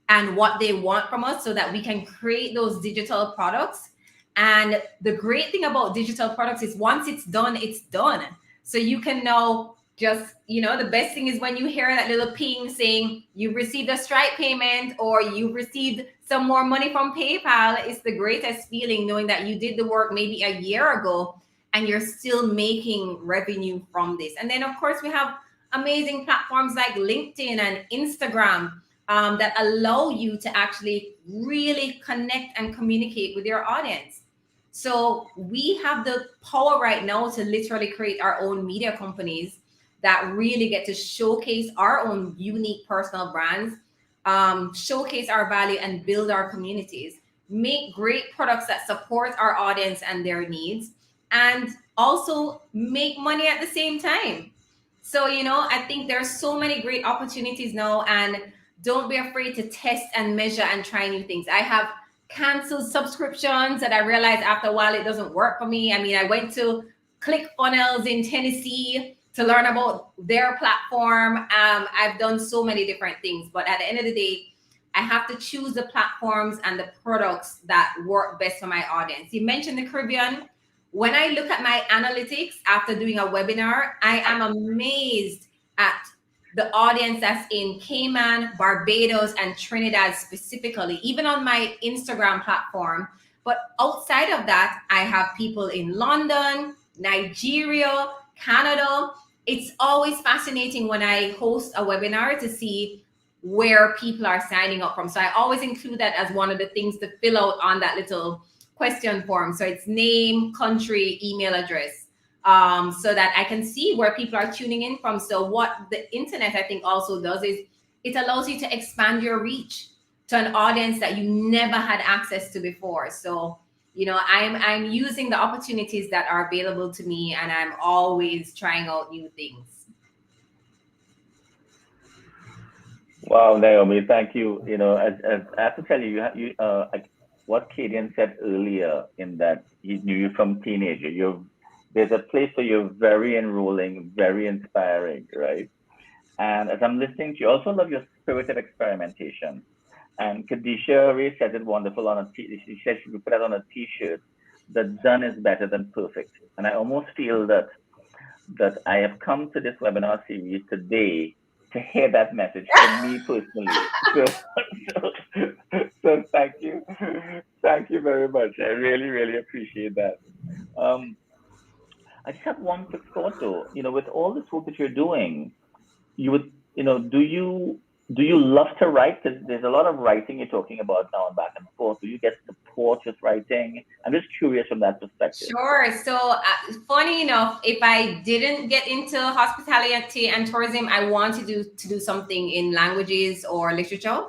and what they want from us so that we can create those digital products. And the great thing about digital products is once it's done, it's done. So you can know just, the best thing is when you hear that little ping saying you received a Stripe payment or you received some more money from PayPal. It's the greatest feeling knowing that you did the work maybe a year ago and you're still making revenue from this. And then, of course, we have amazing platforms like LinkedIn and Instagram that allow you to actually really connect and communicate with your audience. So we have the power right now to literally create our own media companies that really get to showcase our own unique personal brands, showcase our value and build our communities, make great products that support our audience and their needs, and also make money at the same time. So, I think there's so many great opportunities now, and don't be afraid to test and measure and try new things. I have canceled subscriptions that I realized after a while it doesn't work for me. I mean, I went to ClickFunnels in Tennessee to learn about their platform. I've done so many different things, but at the end of the day, I have to choose the platforms and the products that work best for my audience. You mentioned the Caribbean. When I look at my analytics after doing a webinar, I am amazed at the audience that's in Cayman, Barbados, and Trinidad specifically, even on my Instagram platform. But outside of that, I have people in London, Nigeria, Canada. It's always fascinating when I host a webinar to see where people are signing up from. So I always include that as one of the things to fill out on that little question form. So it's name, country, email address, so that I can see where people are tuning in from. So what the internet, I think, also does is it allows you to expand your reach to an audience that you never had access to before. So, I'm using the opportunities that are available to me, and I'm always trying out new things.
Wow, Naomi, thank you. As I have to tell you, what Kadion said earlier, in that he knew you from teenager. There's a place where you're very enrolling, very inspiring, right? And as I'm listening to you, I also love your spirit of experimentation. And Kadisha Ray said it wonderful she said she could put that on a t-shirt, that done is better than perfect. And I almost feel that I have come to this webinar series today to hear that message from me personally. So thank you. Thank you very much. I really, really appreciate that. I just have one quick thought though. With all this work that you're doing, you would, do you love to write? There's a lot of writing you're talking about now and back and forth. Do you get support with writing? I'm just curious from that perspective.
Sure. So funny enough, if I didn't get into hospitality and tourism, I want to do something in languages or literature.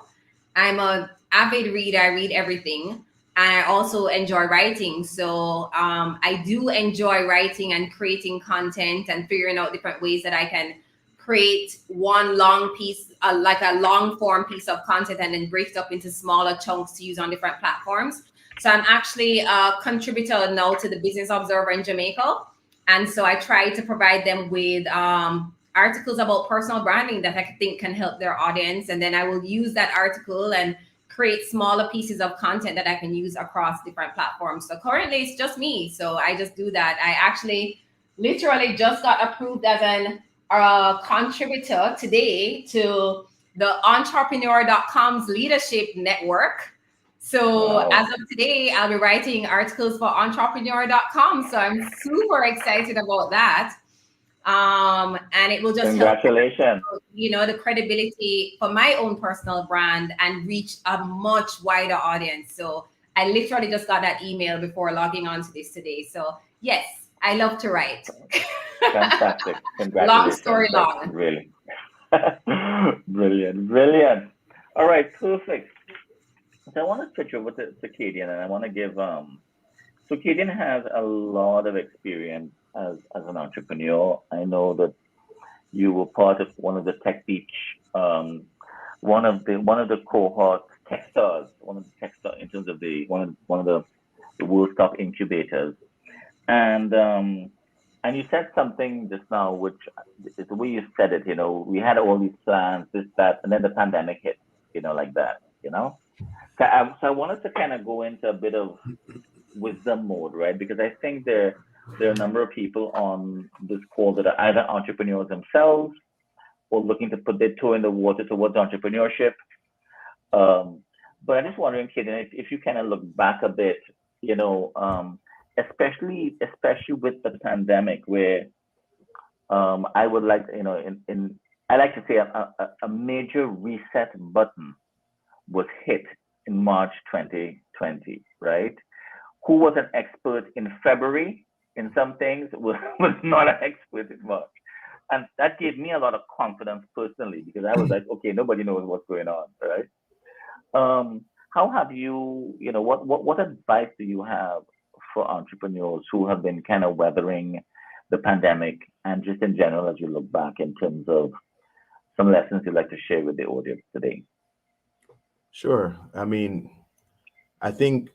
I'm an avid reader. I read everything. And I also enjoy writing. So I do enjoy writing and creating content and figuring out different ways that I can create one long piece, like a long form piece of content, and then break it up into smaller chunks to use on different platforms. So I'm actually a contributor now to the Business Observer in Jamaica. And so I try to provide them with articles about personal branding that I think can help their audience. And then I will use that article and create smaller pieces of content that I can use across different platforms. So currently it's just me. So I just do that. I actually literally just got approved as an contributor today to the entrepreneur.com's leadership network. So wow. As of today, I'll be writing articles for entrepreneur.com. So I'm super excited about that. And it will just
congratulations.
Help, the credibility for my own personal brand and reach a much wider audience. So I literally just got that email before logging on to this today. So yes, I love to write.
Fantastic. Congratulations.
Long story long.
Really. Brilliant. All right, perfect. So I want to switch over to Kadion, and I want to give so Kadion has a lot of experience as an entrepreneur. I know that you were part of one of the Tech Beach, one of the cohort tech stars, in terms of one of the world's top incubators. And you said something just now, which is the way you said it, we had all these plans, this, that, and then the pandemic hit, like that, So I wanted to kind of go into a bit of wisdom mode, right? Because I think there are a number of people on this call that are either entrepreneurs themselves or looking to put their toe in the water towards entrepreneurship. But I'm just wondering, Kadion, if you kind of look back a bit, especially with the pandemic, where I would like, I like to say a major reset button was hit in March 2020, right? Who was an expert in February in some things was not an expert in March. And that gave me a lot of confidence personally, because I was like, okay, nobody knows what's going on, right? How have you, what advice do you have for entrepreneurs who have been kind of weathering the pandemic, and just in general as you look back, in terms of some lessons you'd like to share with the audience today?
Sure. I mean, I think,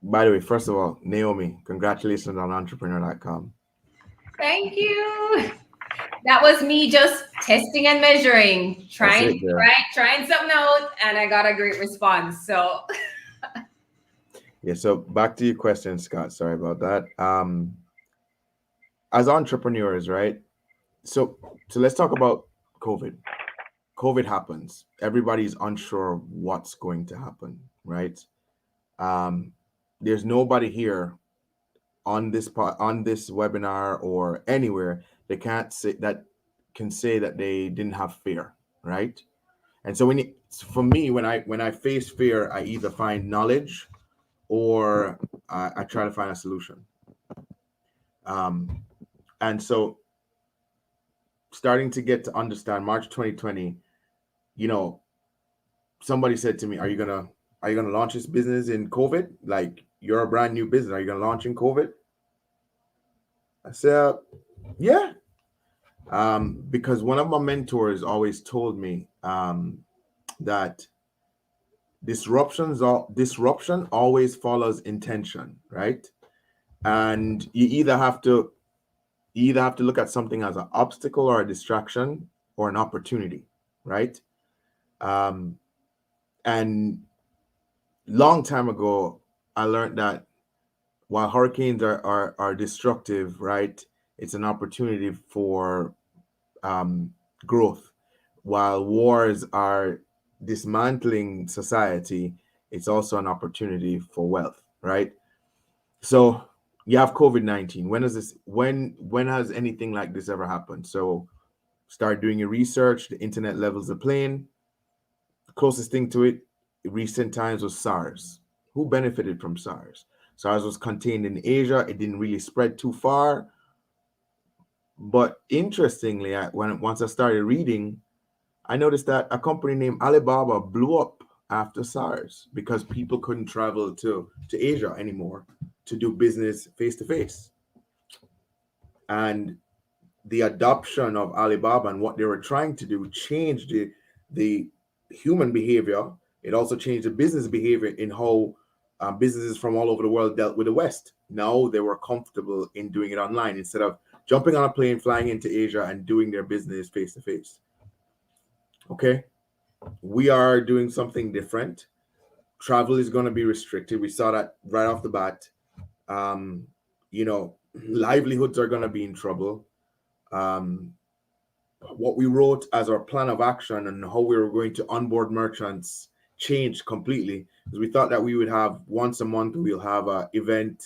by the way, first of all, Naomi, congratulations on entrepreneur.com.
Thank you. That was me just testing and measuring, trying something out, and I got a great response. So
yeah, so back to your question, Scott. Sorry about that. As entrepreneurs, right? So let's talk about COVID. COVID happens. Everybody's unsure what's going to happen, right? There's nobody here on this webinar or anywhere that can say that they didn't have fear, right? And so for me, when I face fear, I either find knowledge or I try to find a solution. And so starting to get to understand March 2020, somebody said to me, are you gonna launch this business in COVID? Like, you're a brand new business. Are you gonna launch in COVID? I said, yeah. Because one of my mentors always told me that disruption always follows intention, right? And you either have to look at something as an obstacle or a distraction or an opportunity, right? And long time ago, I learned that while hurricanes are destructive, right, it's an opportunity for growth. While wars are dismantling society, it's also an opportunity for wealth, right? So you have COVID-19. When has anything like this ever happened? So start doing your research. The internet levels the playing. The closest thing to it in recent times was SARS. Who benefited from SARS? SARS was contained in Asia. It didn't really spread too far. But interestingly, once I started reading, I noticed that a company named Alibaba blew up after SARS because people couldn't travel to Asia anymore to do business face to face. And the adoption of Alibaba and what they were trying to do changed the human behavior. It also changed the business behavior in how businesses from all over the world dealt with the West. Now they were comfortable in doing it online instead of jumping on a plane, flying into Asia and doing their business face to face. Okay, we are doing something different. Travel is going to be restricted. We saw that right off the bat. Livelihoods are going to be in trouble. What we wrote as our plan of action and how we were going to onboard merchants changed completely, because we thought that we would have once a month, we'll have an event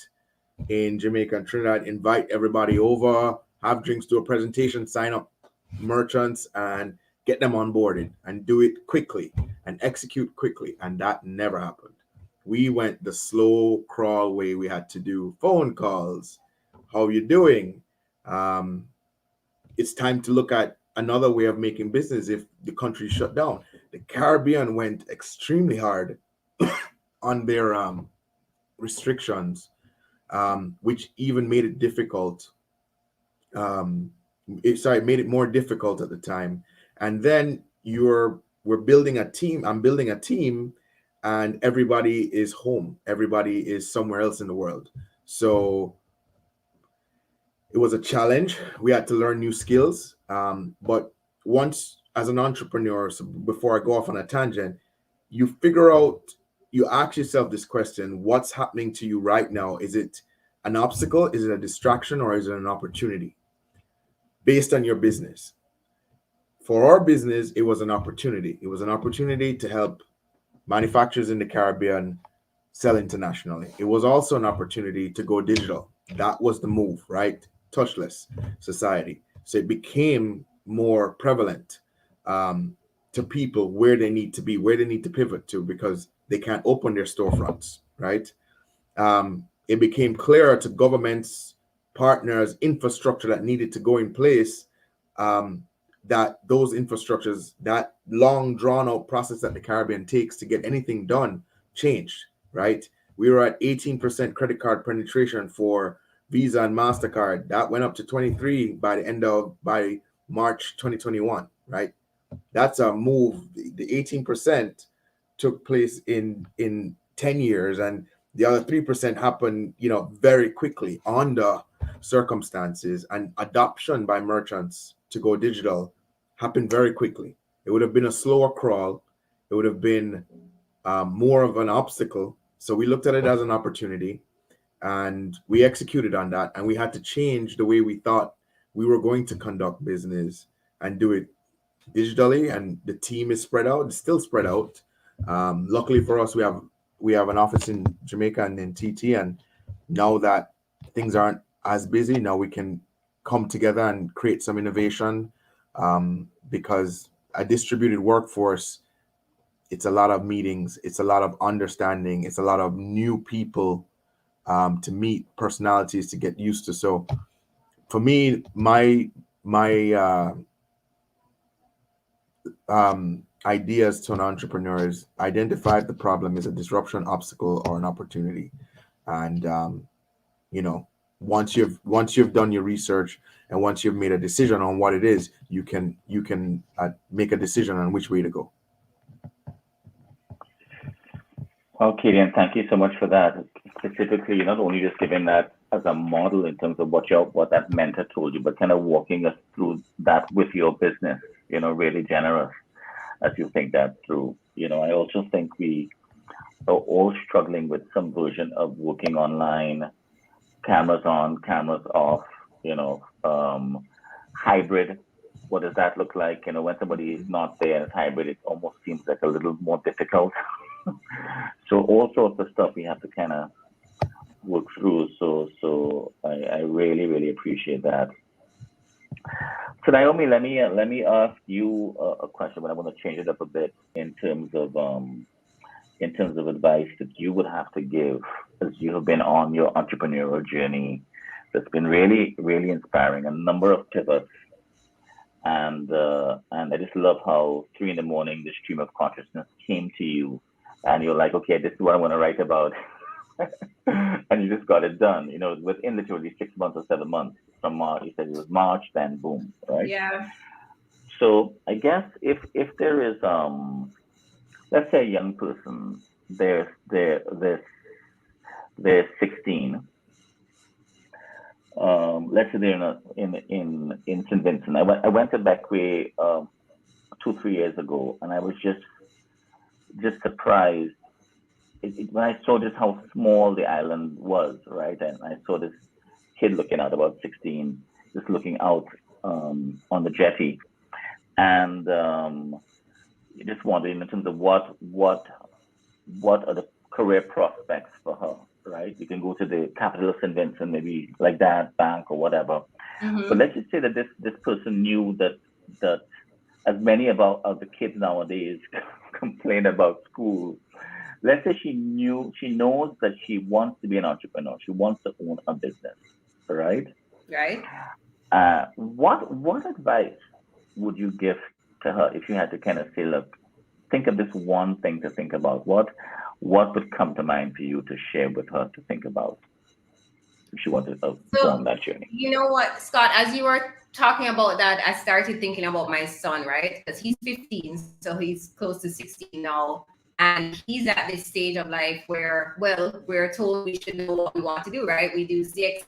in Jamaica and Trinidad, invite everybody over, have drinks, do a presentation, sign up merchants and get them onboarded and do it quickly and execute quickly. And that never happened. We went the slow crawl way. We had to do phone calls. How are you doing? It's time to look at another way of making business if the country shut down. The Caribbean went extremely hard on their restrictions, which even made it difficult. Made it more difficult at the time. And then we're building a team. I'm building a team, and everybody is home. Everybody is somewhere else in the world. So it was a challenge. We had to learn new skills. But once, as an entrepreneur, so before I go off on a tangent, you ask yourself this question: what's happening to you right now? Is it an obstacle? Is it a distraction, or is it an opportunity based on your business? For our business, it was an opportunity. It was an opportunity to help manufacturers in the Caribbean sell internationally. It was also an opportunity to go digital. That was the move, right? Touchless society. So it became more prevalent to people where they need to be, where they need to pivot to, because they can't open their storefronts, right? It became clearer to governments, partners, infrastructure that needed to go in place, that those infrastructures, that long drawn out process that the Caribbean takes to get anything done, changed, right? We were at 18% credit card penetration for Visa and MasterCard. That went up to 23 by March 2021, right? That's a move. The 18% took place in 10 years, and the other 3% happened, very quickly on the circumstances, and adoption by merchants to go digital happened very quickly. It would have been a slower crawl. It would have been more of an obstacle. So we looked at it as an opportunity, and we executed on that. And we had to change the way we thought we were going to conduct business and do it digitally. And the team is spread out. It's still spread out. Luckily for us, we have an office in Jamaica and in TT. And now that things aren't as busy, now we can come together and create some innovation, because a distributed workforce, it's a lot of meetings, it's a lot of understanding, it's a lot of new people to meet, personalities to get used to. So for me, my ideas to an entrepreneur is identify if the problem is a disruption, obstacle, or an opportunity. And once you've done your research, and once you've made a decision on what it is, you can make a decision on which way to go.
Well, Kadion, thank you so much for that. Specifically, you're not only just giving that as a model in terms of what that mentor told you, but kind of walking us through that with your business. Really generous as you think that through. I also think we are all struggling with some version of working online, cameras on, cameras off, hybrid. What does that look like? When somebody is not there and it's hybrid, it almost seems like a little more difficult. So all sorts of stuff we have to kind of work through. So I really, really appreciate that. So Naomi, let me ask you a question, but I want to change it up a bit in terms of advice that you would have to give as you have been on your entrepreneurial journey. That's been really, really inspiring. A number of pivots, and I just love how 3 a.m, the stream of consciousness came to you, and you're like, okay, this is what I want to write about. And you just got it done, within literally 6 months or 7 months from March. You said it was March, then boom, right?
Yeah.
So I guess if there is, let's say a young person, they're 16. Let's say they're in St. Vincent. I went to Beckway 2-3 years ago, and I was just surprised when I saw just how small the island was, right? And I saw this kid looking out, about 16, just looking out on the jetty, and just wondering in terms of what are the career prospects for her, right? You can go to the capital of St. Vincent, maybe like that bank or whatever.
Mm-hmm.
But let's just say that this person knew that as many of the kids nowadays complain about school. Let's say she knows that she wants to be an entrepreneur. She wants to own a business, right?
Right.
What advice would you give to her if you had to kind of say, look, think of this one thing to think about? What would come to mind for you to share with her to think about if she wanted to go on that journey?
You know what, Scott, as you were talking about that, I started thinking about my son, right? Because he's 15, so he's close to 16 now. And he's at this stage of life where, well, we're told we should know what we want to do, right? We do CX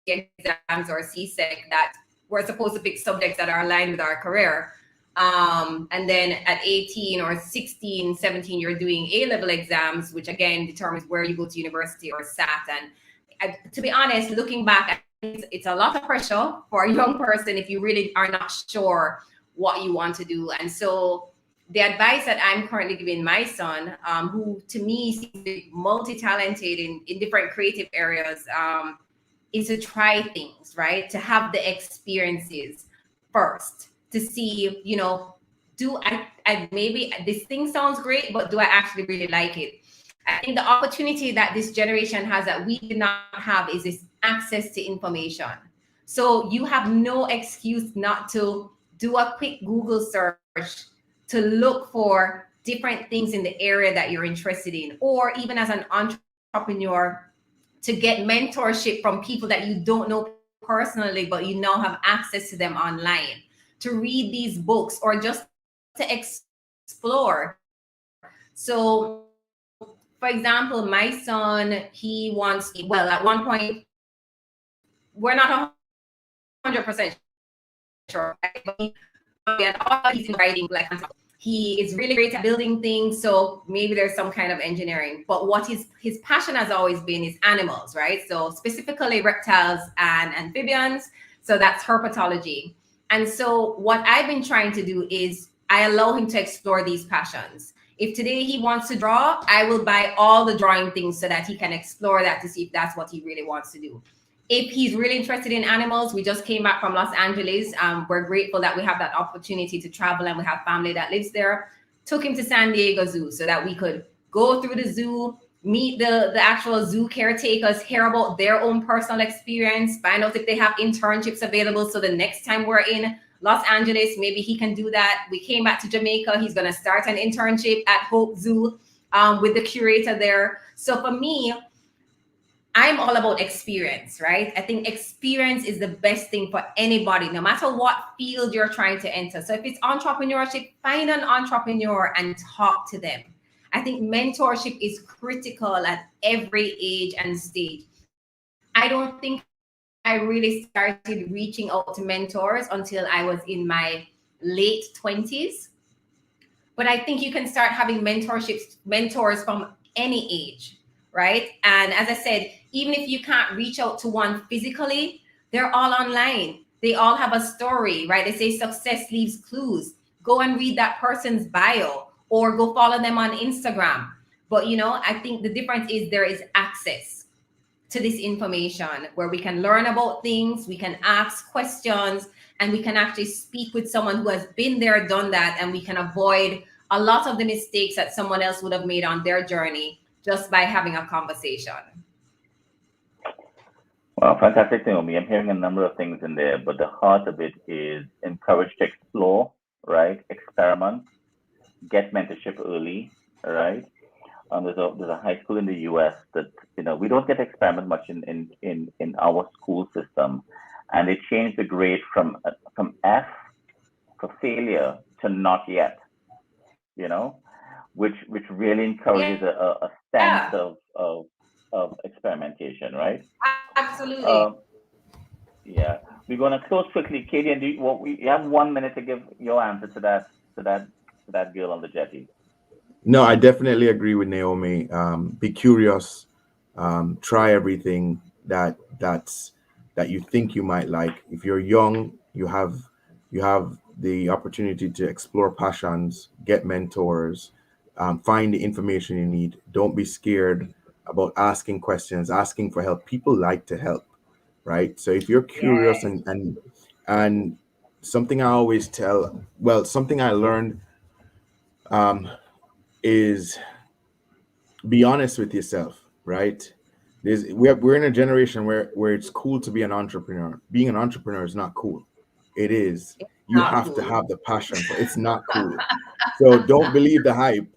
exams or CSEC that we're supposed to pick subjects that are aligned with our career. And then at 18 or 16, 17, you're doing A-level exams, which again determines where you go to university or SAT. And to be honest, looking back, it's a lot of pressure for a young person if you really are not sure what you want to do. And so the advice that I'm currently giving my son, who to me seems to be multi-talented in different creative areas, is to try things, right? To have the experiences first, to see, do I maybe this thing sounds great, but do I actually really like it? I think the opportunity that this generation has that we did not have is this access to information. So you have no excuse not to do a quick Google search to look for different things in the area that you're interested in, or even as an entrepreneur, to get mentorship from people that you don't know personally, but you now have access to them online, to read these books, or just to explore. So, for example, my son, he wants, well, at one point, we're not 100% sure, but he's writing, like, he is really great at building things, so maybe there's some kind of engineering. But what his passion has always been is animals, right? So specifically reptiles and amphibians. So that's herpetology. And so what I've been trying to do is I allow him to explore these passions. If today he wants to draw, I will buy all the drawing things so that he can explore that to see if that's what he really wants to do. If he's really interested in animals, we just came back from Los Angeles. We're grateful that we have that opportunity to travel, and we have family that lives there. Took him to San Diego Zoo so that we could go through the zoo, meet the actual zoo caretakers, hear about their own personal experience, find out if they have internships available. So the next time we're in Los Angeles, maybe he can do that. We came back to Jamaica. He's going to start an internship at Hope Zoo with the curator there. So for me, I'm all about experience, right? I think experience is the best thing for anybody, no matter what field you're trying to enter. So if it's entrepreneurship, find an entrepreneur and talk to them. I think mentorship is critical at every age and stage. I don't think I really started reaching out to mentors until I was in my late 20s. But I think you can start having mentors from any age, right? And as I said, even if you can't reach out to one physically, they're all online. They all have a story, right? They say success leaves clues. Go and read that person's bio or go follow them on Instagram. But, I think the difference is there is access to this information where we can learn about things, we can ask questions, and we can actually speak with someone who has been there, done that, and we can avoid a lot of the mistakes that someone else would have made on their journey just by having a conversation.
Well, fantastic, Naomi. I'm hearing a number of things in there, but the heart of it is encourage to explore, right? Experiment, get mentorship early, right? There's a high school in the U.S. that we don't get to experiment much in our school system, and they changed the grade from F for failure to not yet, which really encourages a sense of experimentation, right?
Absolutely.
Yeah, we're going to close quickly. Kadion, you have 1 minute to give your answer to that girl on the jetty.
No, I definitely agree with Naomi. Be curious. Try everything that you think you might like. If you're young, you have the opportunity to explore passions, get mentors, find the information you need. Don't be scared about asking questions, asking for help. People like to help, right? So if you're curious and something I always something I learned is be honest with yourself, right? We're in a generation where it's cool to be an entrepreneur. Being an entrepreneur is not cool. It is. You have to have the passion for it. It's not cool. So don't believe the hype.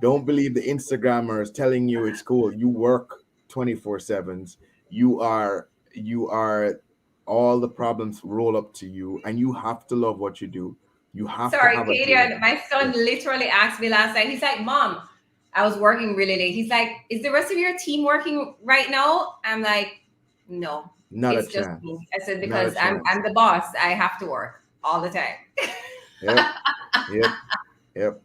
Don't believe the Instagrammers telling you it's cool. You work 24/7. You are all the problems roll up to you, and you have to love what you do. You have to have
Kadion, my son literally asked me last night. He's like, "Mom, I was working really late." He's like, "Is the rest of your team working right now?" I'm like, "No,
not
it's
a
just
chance.
me." I said, "Because I'm the boss. I have to work all the time."
Yep.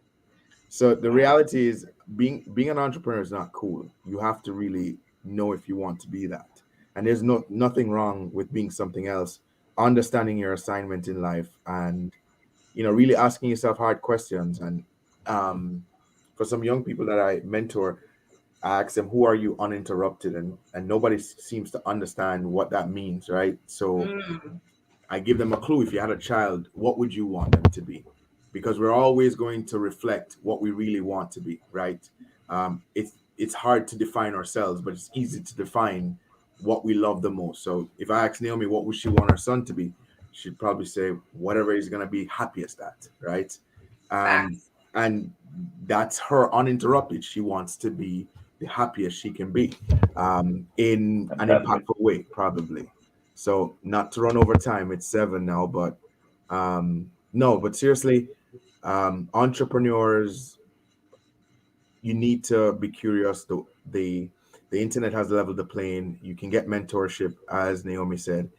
So the reality is being an entrepreneur is not cool. You have to really know if you want to be that. and there's nothing wrong with being something else. Understanding your assignment in life, and really asking yourself hard questions. And for some young people that I mentor, I ask them, who are you uninterrupted? And nobody seems to understand what that means, right? So I give them a clue. If you had a child, what would you want them to be? Because we're always going to reflect what we really want to be, right? It's hard to define ourselves, but it's easy to define what we love the most. So if I ask Naomi what would she want her son to be, she'd probably say whatever he's going to be happiest at, right?
Facts.
And that's her uninterrupted. She wants to be the happiest she can be, in an impactful way, probably. So not to run over time, it's 7 now, but no, but seriously, entrepreneurs, you need to be curious. The internet has leveled the playing. You can get mentorship, as Naomi said.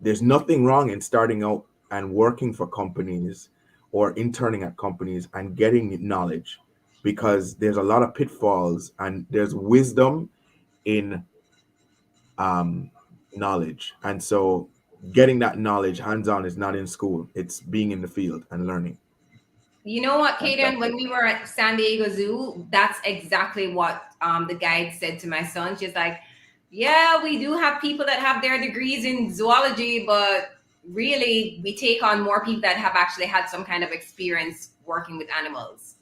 There's nothing wrong in starting out and working for companies or interning at companies and getting knowledge, because there's a lot of pitfalls and there's wisdom in knowledge. And so getting that knowledge hands-on is not in school, it's being in the field and learning.
You know what, Kadion, when we were at San Diego Zoo, that's exactly what the guide said to my son. She's like, yeah, we do have people that have their degrees in zoology, but really we take on more people that have actually had some kind of experience working with animals.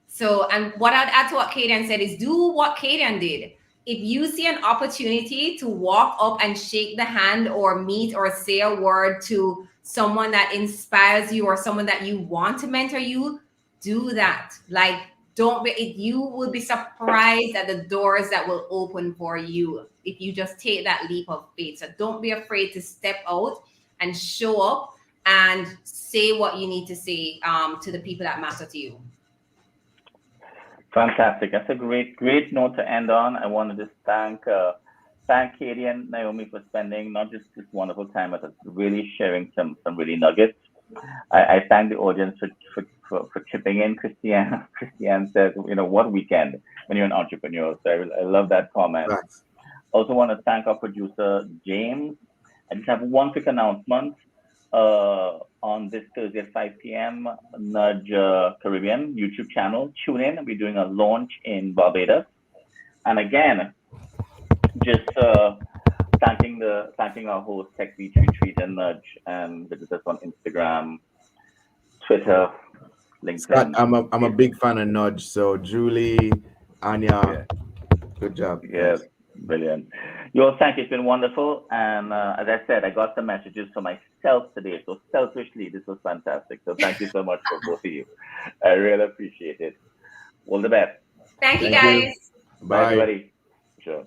So, and what I'd add to what Kadion said is do what Kadion did. If you see an opportunity to walk up and shake the hand or meet or say a word to someone that inspires you or someone that you want to mentor you, do that. Like, you will be surprised at the doors that will open for you if you just take that leap of faith. So don't be afraid to step out and show up and say what you need to say to the people that matter to you.
Fantastic. That's a great note to end on. I want to just thank Katie and Naomi for spending not just this wonderful time, but really sharing some really nuggets. I thank the audience for chipping in. Christiane says, what weekend when you're an entrepreneur. So I love that comment.
Thanks.
Also want to thank our producer, James. I just have one quick announcement. On this Thursday at 5 p.m., Nudge Caribbean YouTube channel. Tune in. We're doing a launch in Barbados. And again, just thanking our host, Tech Beach Retreat and Nudge, and visit us on Instagram, Twitter, LinkedIn.
Scott, I'm a big fan of Nudge. So Julie, Anya, good job.
Yes.
Thanks.
Brilliant. Yours, thank you. It's been wonderful. And as I said, I got some messages for myself today. So selfishly, this was fantastic. So thank you so much for both of you. I really appreciate it. All the best.
Thank you, guys.
Bye,
everybody. Sure.